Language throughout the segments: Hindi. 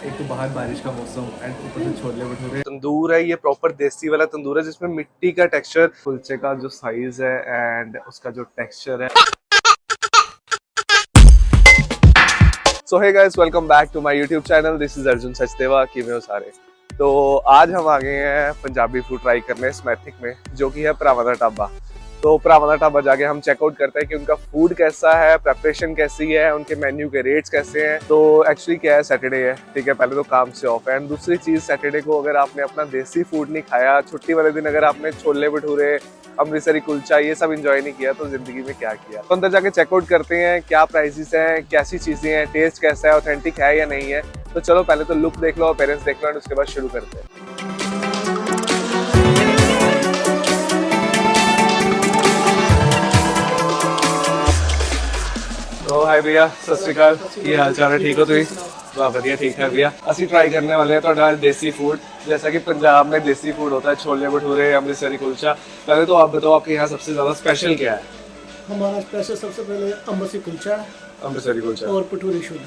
एक तो बाहर बारिश का मौसम एंड ऊपर से छोले भटूरे। तंदूर है, ये प्रॉपर देसी वाला तंदूर है जिसमें मिट्टी का टेक्सचर, कुलचे का जो साइज है एंड उसका जो टेक्सचर है। So hey guys, welcome back to my YouTube channel. This is Arjun Sachdeva. किवें हो सारे? तो आज हम आ गए हैं पंजाबी फूड ट्राई करने स्मैथिक में, जो कि है भरावां दा ढाबा। तो भरावां दा ढाबा जाके हम चेकआउट करते हैं कि उनका फूड कैसा है, प्रेपरेशन कैसी है, उनके मेन्यू के रेट्स कैसे हैं। तो एक्चुअली क्या है, सैटरडे है, ठीक है, पहले तो काम से ऑफ है एंड दूसरी चीज, सैटरडे को अगर आपने अपना देसी फूड नहीं खाया, छुट्टी वाले दिन अगर आपने छोले भटूरे, अमृतसरी कुलचा ये सब एंजॉय नहीं किया, तो जिंदगी में क्या किया। तो अंदर जाके चेकआउट करते हैं क्या प्राइसेस हैं, कैसी चीजें हैं, टेस्ट कैसा है, ऑथेंटिक है या नहीं है। तो चलो पहले तो लुक देख लो, अपीयरेंस देख लो एंड उसके बाद शुरू करते हैं। तो हाय भैया, सत श्री अकाल, की हाल चाल है? ठीक हो तुम? वाह बढ़िया, ठीक है भैया। ਅਸੀਂ ट्राई करने वाले हैं थोड़ा देसी फूड, जैसा कि पंजाब में देसी फूड होता है, छोले भटूरे, अमृतसरी कुलचा। पहले तो आप बताओ आपके यहाँ सबसे ज्यादा स्पेशल क्या है? हमारा स्पेशल सबसे पहले अमृतसरी कुलचा, अमृतसरी कुलचा और भटूरे छोले।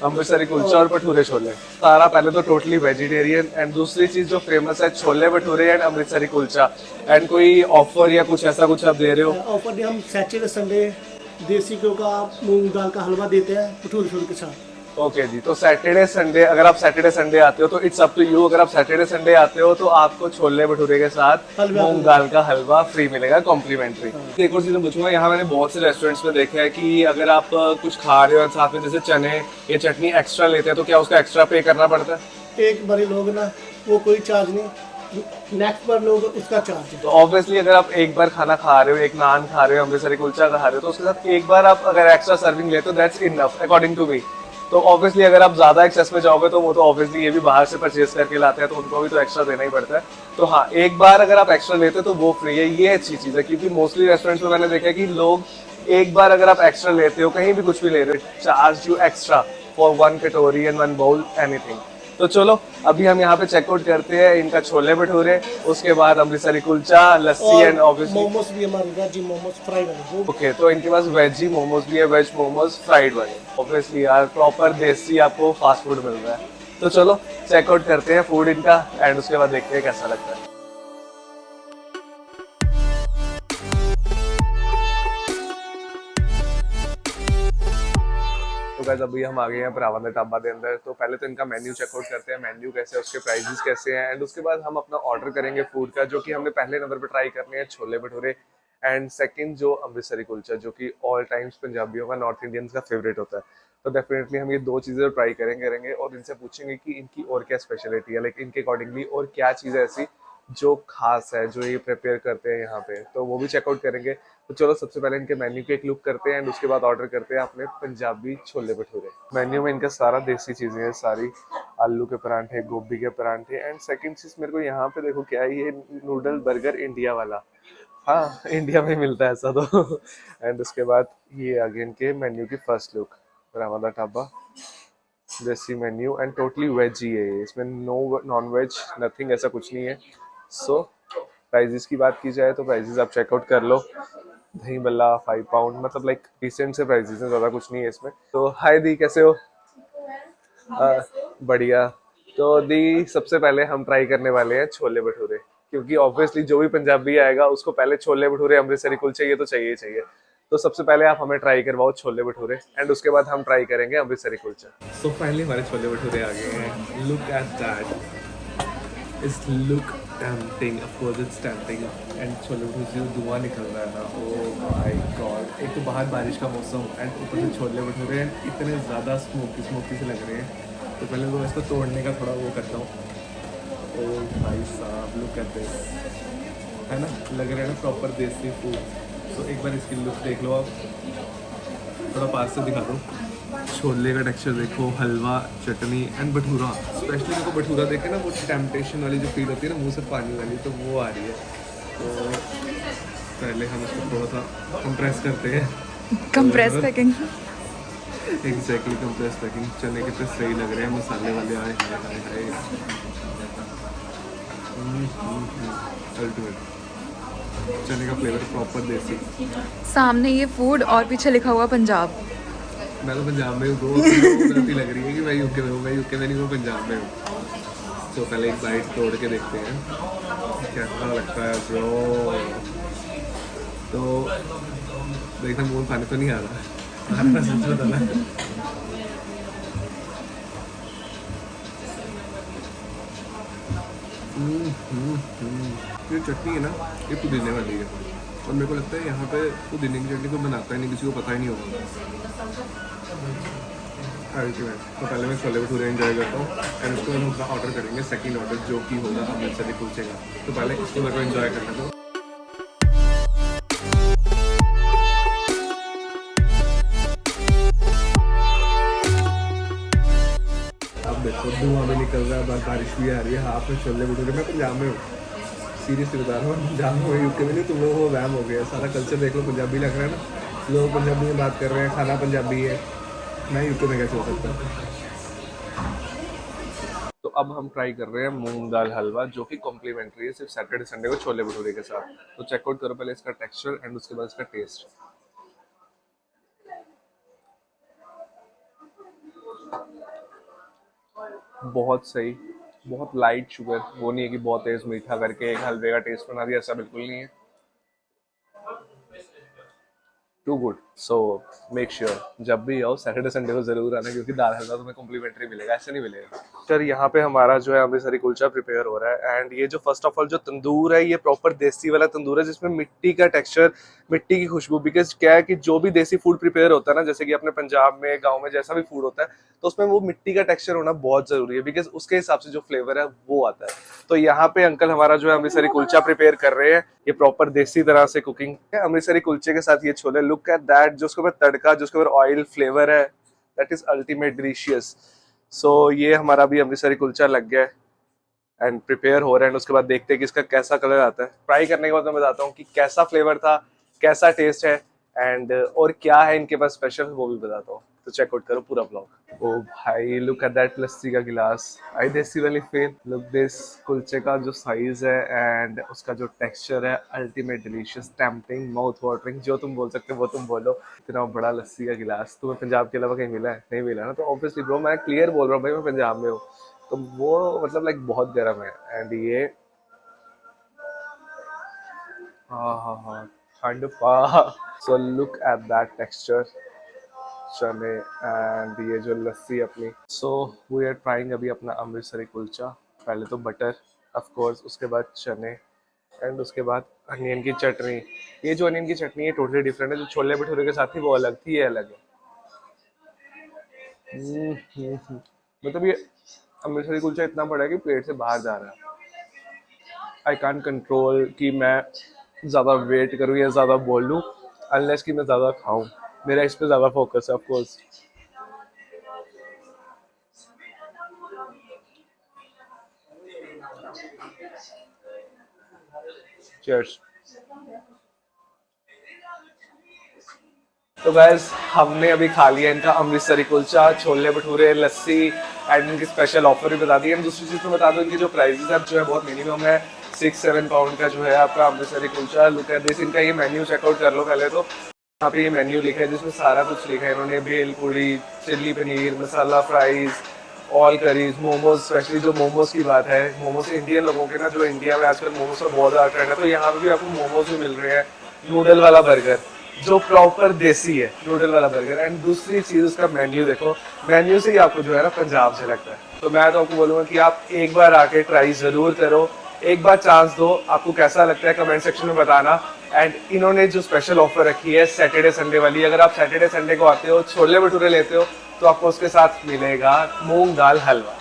अमृतसरी कुलचा और भटूरे छोले सारा पहले तो टोटली वेजिटेरियन। एंड दूसरी चीज जो फेमस है, छोले भटूरे एंड अमृतसरी कुलचा। एंड कोई ऑफर या कुछ ऐसा कुछ आप दे रहे हो? ऑफर में हम सैटरडे संडे देसी घ्यो का मूंग दाल का हलवा देते हैं भटूरे छोले के साथ। ओके जी। तो सैटरडे संडे, अगर आप सैटरडे संडे आते हो तो इट्स अप टू यू। अगर आप सैटरडे संडे आते हो तो आपको छोले भटूरे के साथ मूंग दाल का हलवा फ्री मिलेगा, कॉम्प्लीमेंट्री। एक और चीज पूछूंगा, यहाँ मैंने बहुत से रेस्टोरेंट्स में देखा है कि अगर आप कुछ खा रहे हो साथ में जैसे चने या चटनी एक्स्ट्रा लेते हैं, तो क्या उसका एक्स्ट्रा पे करना पड़ता है? एक बारी लोग ना वो कोई चार्ज नहीं, नेक्स्ट बार लोग उसका चार्ज है। तो ऑब्वियसली अगर आप एक बार खाना खा रहे हो, एक नान खा रहे हो, अमृतसरी कुलचा खा रहे हो, तो उसके साथ एक बार आप अगर एक्स्ट्रा सर्विंग लेते हो, that's enough according to me. तो ऑब्वियसली अगर आप ज्यादा एक्सेस में जाओगे तो वो तो ऑब्वियसली ये भी बाहर से परचेज करके लाते हैं, तो उनको भी तो एक्स्ट्रा देना ही पड़ता है। तो हाँ, एक बार अगर आप एक्स्ट्रा लेते हो तो वो फ्री है, ये अच्छी चीज है। क्योंकि मोस्टली रेस्टोरेंट्स में मैंने देखा है कि लोग एक बार अगर आप एक्स्ट्रा लेते हो, कहीं भी कुछ भी ले रहे हो, charge you extra for one कटोरी एंड वन बाउल एनीथिंग। तो चलो अभी हम यहाँ पे चेकआउट करते हैं इनका छोले भटूरे, उसके बाद अमृतसरी कुलचा, लस्सी एंड ऑब्वियसली मोमोज भी हमारे वेजी मोमोज फ्राई वाले। ओके, तो इनके पास वेजी मोमोज भी है, वेज मोमोज फ्राइड वाले। ऑब्वियसली यार प्रॉपर देसी आपको फास्ट फूड मिल रहा है। तो चलो चेकआउट करते हैं फूड इनका एंड उसके बाद देखते हैं कैसा लगता है। तो गाइस अभी हम आ गए हैं भरावां दा ढाबा के अंदर। तो पहले तो इनका मेन्यू चेकआउट करते हैं, मेन्यू कैसे है, उसके प्राइसेस कैसे हैं एंड उसके बाद हम अपना ऑर्डर करेंगे फूड का, जो कि हमने पहले नंबर पे ट्राई करने हैं छोले भटूरे एंड सेकंड जो अमृतसरी कुलचा, जो कि ऑल टाइम्स पंजाबियों का, नॉर्थ इंडियंस का फेवरेट होता है। तो डेफिनेटली हम ये दो चीज़ें ट्राई करेंगे और इनसे पूछेंगे कि इनकी और क्या स्पेशलिटी है, लाइक इनके अकॉर्डिंगली और क्या चीज़ है ऐसी जो खास है, जो ये प्रिपेयर करते हैं यहाँ पे, तो वो भी चेकआउट करेंगे। तो चलो सबसे पहले इनके मेन्यू की एक लुक करते हैं एंड उसके बाद ऑर्डर करते हैं अपने पंजाबी छोले भटूरे। मेन्यू में इनका सारा देसी चीजें हैं, सारी आलू के परांठे, गोभी के परांठे एंड सेकंड चीज मेरे को यहाँ पे देखो क्या है, ये नूडल बर्गर इंडिया वाला। हाँ, इंडिया में मिलता है ऐसा तो एंड उसके बाद ये आगे इनके मेन्यू की फर्स्ट लुक, भरावां दा ढाबा देसी मेन्यू एंड टोटली वेज ही है, इसमें नो नॉन वेज नथिंग, ऐसा कुछ नहीं है। सो प्राइजेस की बात की जाए तो प्राइजेस आप चेकआउट कर लो। दही बल्ला 5 पाउंड, मतलब लाइक डिसेंट से प्राइसेस हैं, ज़्यादा कुछ नहीं है इसमें। तो हाय दी, कैसे हो? बढ़िया। तो दी सबसे पहले हम ट्राई करने वाले हैं छोले भटूरे, क्योंकि ऑब्वियसली जो भी पंजाबी आएगा उसको पहले छोले भटूरे, अमृतसरी कुलचे ये तो चाहिए ही चाहिए। तो सबसे पहले आप हमें ट्राई करवाओ छोले भटूरे एंड उसके बाद हम ट्राई करेंगे अमृतसरी कुलचा। सो फाइनली हमारे छोले भटूरे आ गए हैं। Look at that, it's look tempting, of course it's tempting. And chole bhature से धुआं निकल रहा है ना, ओह माय गॉड। एक तो बाहर बारिश का मौसम एंड ऊपर से छोले भटूरे एंड इतने ज़्यादा स्मोकी स्मोकी से लग रहे हैं। तो पहले तो इसको तोड़ने का थोड़ा वो करता हूँ। ओह भाई साहब, लुक एट दिस, है ना, लग रहा है ना प्रॉपर देसी फूड। तो एक बार इसकी लुक देख लो आप, थोड़ा पास से दिखा दो। छोले का टेक्सचर देखो, हलवा, चटनी एंड भटूरा। स्पेशली मेरे को भटूरा देख के ना वो टेम्पटेशन वाली जो फील होती है ना, मुंह से पानी वाली, तो वो आ रही है। तो पहले हम इसको थोड़ा सा कंप्रेस करते हैं। Compress packing, exactly compress packing. चने कितने सही लग रहे हैं, मसाले वाले आए हैं, अल्टीमेट। चने का फ्लेवर प्रॉपर देसी। सामने ये फूड और पीछे लिखा हुआ पंजाब। मैं तो पंजाब में हूँ ब्रो, गलती लग रही है कि मैं यूके में हूँ, मैं यूके में नहीं हूँ, पंजाब में हूँ। तो पहले एक बाइट तोड़ के देखते हैं कैसा लगता है ब्रो। तो देखना मुँह में पानी तो नहीं आ रहा, आ रहा सच बताना। ये चटनी है ना, ये पुदीने वाली है और मेरे को लगता है यहाँ पे पुदीने की चटनी कोई बनाता ही नहीं, किसी को पता ही नहीं होगा। अल्टीमेट। तो पहले मैं छोले भटूरे एंजॉय करता हूँ एंड उसके बाद हम अपना ऑर्डर करेंगे सेकंड ऑर्डर जो कि होगा अमृतसरी कुलचे का। तो पहले इसको मेरे को एंजॉय करना दो। अब देखो धुआं भी निकल रहा है, बारिश भी आ रही है, हाथ में छोले भटूरे। मैं पंजाब में हूँ, सीरियसली बता रहा हूँ, पंजाब में यूके में नहीं। तुम लोगों को वहम हो गया, सारा कल्चर देख लो पंजाबी लग रहा है ना, लोग पंजाबी में बात कर रहे हैं, खाना पंजाबी है, मैं यूके में कैसे हो सकता है। तो अब हम ट्राई कर रहे हैं मूंग दाल हलवा जो कि कॉम्प्लीमेंट्री है सिर्फ सैटरडे संडे को छोले भटूरे के साथ। तो चेकआउट करो पहले इसका टेक्सचर एंड उसके बाद इसका टेस्ट। बहुत सही, बहुत लाइट शुगर, वो नहीं है कि बहुत तेज मीठा करके एक हलवे का टेस्ट बना दिया, ऐसा बिल्कुल नहीं है। Too good. So make sure जब भी आओ सैटरडे संडे को जरूर आना, क्योंकि दाल हलवा तुम्हें कॉम्प्लीमेंट्री मिलेगा, ऐसे नहीं मिलेगा। सर यहाँ पे हमारा जो है अमृतसरी कुलचा प्रिपेयर हो रहा है एंड ये जो फर्स्ट ऑफ ऑल जो तंदूर है, ये प्रॉपर देसी वाला तंदूर है जिसमें मिट्टी का टेक्सचर, मिट्टी की खुशबू। बिकॉज क्या है कि जो भी देसी फूड प्रिपेयर होता है ना, जैसे कि अपने पंजाब में गाँव में जैसा भी फूड होता है, तो उसमें वो मिट्टी का टेक्सचर होना बहुत जरूरी है, बिकॉज उसके हिसाब से जो फ्लेवर है वो आता है। तो यहाँ पे अंकल हमारा जो है अमृतसरी कुलचा प्रिपेयर कर रहे हैं, ये प्रॉपर देसी तरह से कुकिंग है। अमृतसरी कुलचे के साथ ये छोले, लुक एट दैट, जो उसके ऊपर तड़का, जो उसके ऊपर ऑयल फ्लेवर है, दैट इज अल्टीमेट डिलीशियस। सो ये हमारा भी अमृतसरी कुलचा लग गया है एंड प्रिपेयर हो रहा है। उसके बाद देखते हैं कि इसका कैसा कलर आता है। फ्राई करने के बाद मैं बताता हूँ कि कैसा फ्लेवर था, कैसा टेस्ट है एंड और क्या है इनके पास स्पेशल, वो भी बताता हूँ। तो चेकआउट करो पूरा ब्लॉग। ओ भाई लुक एट दैट लस्सी का गिलास, आई देसी वाली फेल। लुक दिस कुलचे का जो साइज है एंड उसका जो टेक्सचर है, ultimate delicious, tempting, mouth watering, जो तुम बोल सकते हो वो तुम बोलो। इतना बड़ा लस्सी का गिलास तुम्हें पंजाब के अलावा कहीं मिला है? नहीं मिला ना। तो ऑब्वियसली ब्रो मैं क्लियर बोल रहा हूँ भाई, मैं पंजाब में हूँ, तो वो मतलब लाइक बहुत गर्म है एंड ये हाँ ठंड पा। So look at that texture, चने एंड ये जो लस्सी अपनी। सो वी आर ट्राइंग अभी अपना अमृतसरी कुलचा। पहले तो बटर ऑफ कोर्स, उसके बाद चने एंड उसके बाद अनियन की चटनी। ये जो अनियन की चटनी है टोटली डिफरेंट है, जो छोले भटूरे के साथ थी वो अलग थी, ये अलग है। मतलब ये अमृतसरी कुलचा इतना बड़ा है कि पेट से बाहर जा रहा है। आई कांट कंट्रोल कि मैं ज़्यादा वेट करूँ या ज़्यादा बोल लूँ, अनलेस कि मैं ज़्यादा खाऊं। मेरा इस पे ज़्यादा फोकस है ऑफ कोर्स। चीयर्स। तो गाइस हमने अभी खा लिया इनका अमृतसरी कुलचा, छोले भटूरे, लस्सी एंड इनकी स्पेशल ऑफर भी बता दी है। दूसरी चीज़ तो बता दो, इनकी जो प्राइसेस है जो है बहुत मिनिमम है। 6-7 पाउंड का जो है आपका Amritsari kulcha. Look at this, इनका ये मेन्यू चेकआउट कर लो पहले। तो यहाँ पे ये मेन्यू लिखा है जिसमें सारा कुछ लिखा है इन्होंने, bhel puri, chilli paneer, masala fries, all curries, momos. Specially जो मोमोज की बात है, मोमोज इंडियन लोगों के ना, जो इंडिया में आजकल मोमोज का बहुत ज़्यादा ट्रेंड है, तो यहाँ पे भी आपको मोमोज भी मिल रहे हैं। नूडल वाला बर्गर जो प्रॉपर देसी है, नूडल वाला बर्गर। एंड दूसरी चीज़ उसका मेन्यू देखो, मेन्यू से ही आपको जो है ना पंजाब से लगता है। तो मैं तो आपको बोलूँगा कि आप एक बार आके ट्राई ज़रूर करो, एक बार चांस दो, आपको कैसा लगता है कमेंट सेक्शन में बताना। एंड इन्होंने जो स्पेशल ऑफर रखी है सैटरडे संडे वाली, अगर आप सैटरडे संडे को आते हो, छोले भटूरे लेते हो, तो आपको उसके साथ मिलेगा मूंग दाल हलवा।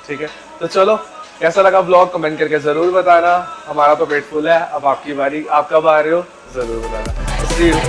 ठीक है, तो चलो कैसा लगा ब्लॉग कमेंट करके जरूर बताना। हमारा तो पेट फुल है, अब आपकी बारी, आप कब आ रहे हो जरूर बताना। See you.